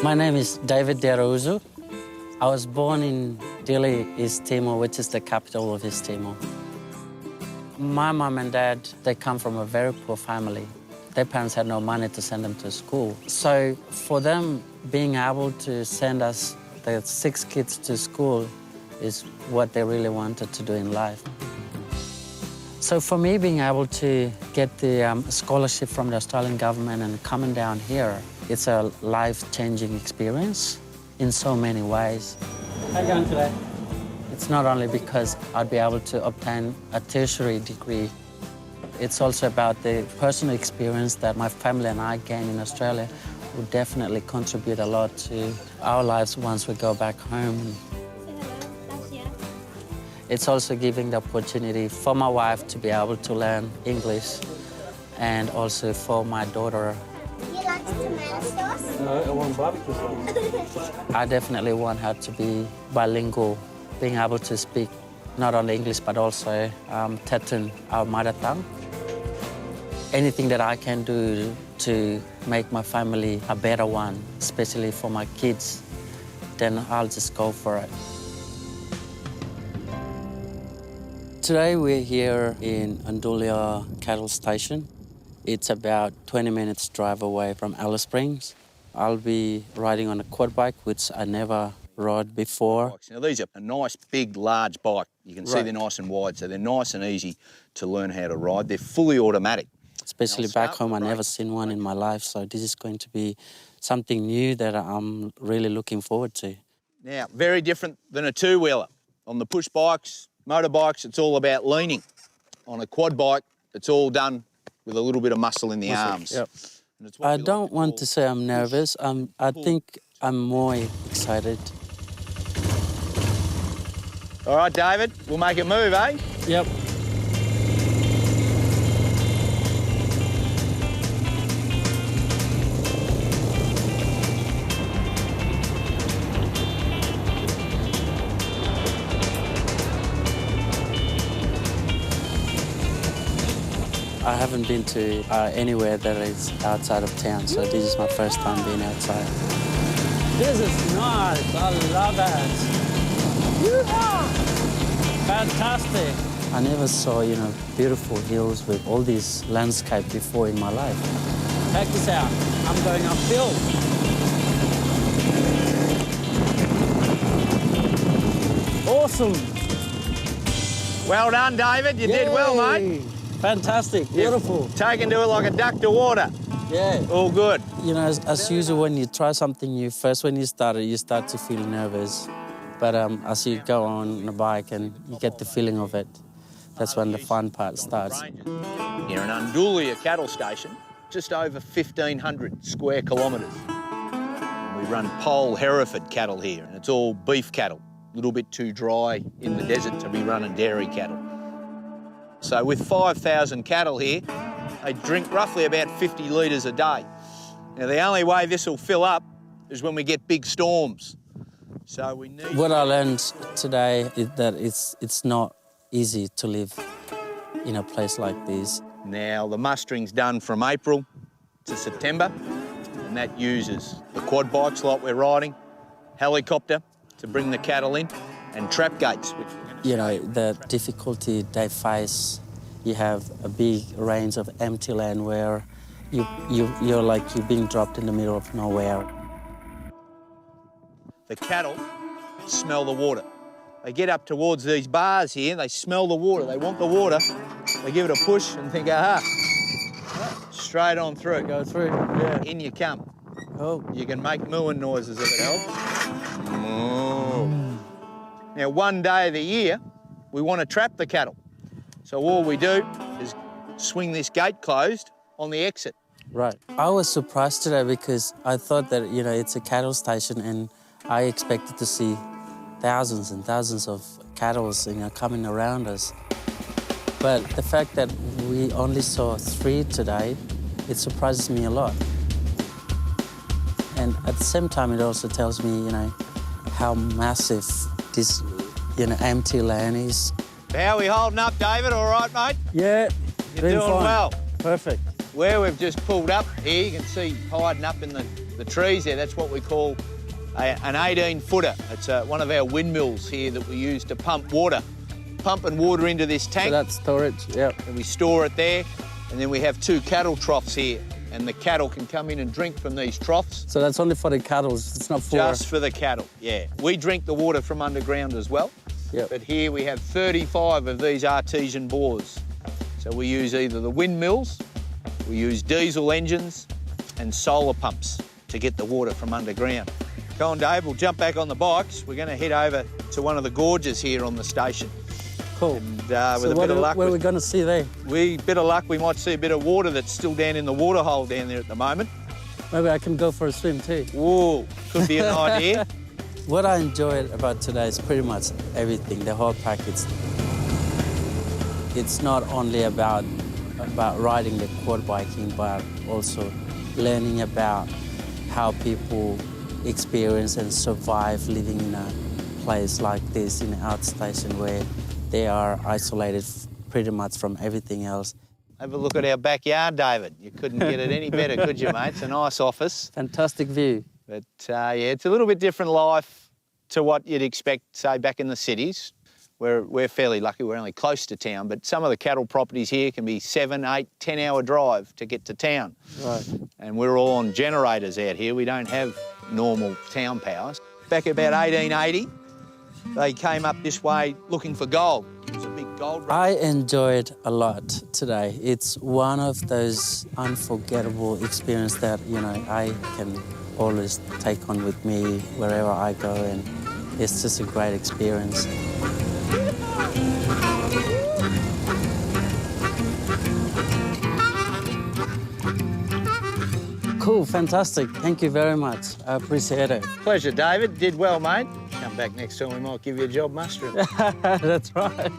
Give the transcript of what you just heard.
My name is David Derouzu. I was born in Dili, East Timor, which is the capital of East Timor. My mom and dad, they come from a very poor family. Their parents had no money to send them to school. So for them, being able to send us, the 6 kids, to school is what they really wanted to do in life. So for me, being able to get the scholarship from the Australian government and coming down here, it's a life-changing experience in so many ways. How are you going today? It's not only because I'd be able to obtain a tertiary degree, it's also about the personal experience that my family and I gain in Australia will definitely contribute a lot to our lives once we go back home. It's also giving the opportunity for my wife to be able to learn English, and also for my daughter. You like tomato sauce? No, I want barbecue sauce. I definitely want her to be bilingual, being able to speak not only English but also Tetun, our mother tongue. Anything that I can do to make my family a better one, especially for my kids, then I'll just go for it. Today we're here in Andulia Cattle Station. It's about 20 minutes drive away from Alice Springs. I'll be riding on a quad bike, which I never rode before. Now these are a nice, big, large bike. You can see they're nice and wide, so they're nice and easy to learn how to ride. They're fully automatic. Especially back home, I've never seen one in my life, so this is going to be something new that I'm really looking forward to. Now, very different than a two-wheeler. On the push bikes, motorbikes, it's all about leaning. On a quad bike, it's all done with a little bit of muscle in the arms. Yep. I don't want to say I'm nervous. I think I'm more excited. All right, David, we'll make it move, eh? Yep. I haven't been to anywhere that is outside of town, so this is my first time being outside. This is nice. I love it. Yeehaw! Fantastic. I never saw, beautiful hills with all this landscape before in my life. Check this out. I'm going uphill. Awesome. Well done, David. You did well, mate. Fantastic, beautiful. Taken to it like a duck to water. Yeah. All good. As usual, when you try something new, first when you start to feel nervous. But as you go on the bike and you get the feeling of it, that's when the fun part starts. Here in Andulia Cattle Station, just over 1,500 square kilometres. We run pole Hereford cattle here, and it's all beef cattle. A little bit too dry in the desert to be running dairy cattle. So with 5,000 cattle here, they drink roughly about 50 litres a day. Now, the only way this will fill up is when we get big storms. So we need... What I learned today is that it's not easy to live in a place like this. Now, the mustering's done from April to September, and that uses the quad bikes like we're riding, helicopter to bring the cattle in, and trap gates, which the difficulty they face, you have a big range of empty land where you're like you're being dropped in the middle of nowhere. The cattle smell the water. They get up towards these bars here, they smell the water, they want the water, they give it a push and think, aha, straight on through. Go through. Yeah. In you come. Oh. You can make mooing noises if it helps. Moo. Now, one day of the year, we want to trap the cattle. So all we do is swing this gate closed on the exit. Right. I was surprised today because I thought that, it's a cattle station and I expected to see thousands and thousands of cattle, coming around us. But the fact that we only saw 3 today, it surprises me a lot. And at the same time, it also tells me, how massive this, empty land is. How are we holding up, David? All right, mate? Yeah, You're doing fine. well. Perfect. Where we've just pulled up here, you can see hiding up in the trees there, that's what we call an 18-footer. It's one of our windmills here that we use to pump pumping water into this tank. So that's storage, yep. And we store it there. And then we have 2 cattle troughs here, and the cattle can come in and drink from these troughs. So that's only for the cattle, it's not for... Just for the cattle, yeah. We drink the water from underground as well. Yep. But here we have 35 of these artesian bores. So we use either the windmills, we use diesel engines and solar pumps to get the water from underground. Go on, Dave, we'll jump back on the bikes. We're going to head over to one of the gorges here on the station. Cool. And with so a bit of luck... what are we going to see there? Bit of luck, we might see a bit of water that's still down in the waterhole down there at the moment. Maybe I can go for a swim too. Whoa, could be an idea. What I enjoyed about today is pretty much everything, the whole package. It's not only about riding the quad biking, but also learning about how people experience and survive living in a place like this, in an outstation where they are isolated pretty much from everything else. Have a look at our backyard, David. You couldn't get it any better, could you, mate? It's a nice office. Fantastic view. But, yeah, it's a little bit different life to what you'd expect, say, back in the cities. We're fairly lucky, we're only close to town, but some of the cattle properties here can be 7, 8, 10-hour drive to get to town. Right. And we're all on generators out here. We don't have normal town powers. Back about 1880, they came up this way looking for gold. It was a big gold rush. I enjoyed a lot today. It's one of those unforgettable experiences that, you know, I can always take on with me wherever I go, and it's just a great experience. Cool, fantastic. Thank you very much. I appreciate it. Pleasure, David. Did well, mate. Come back next time, we might give you a job mustering. That's right.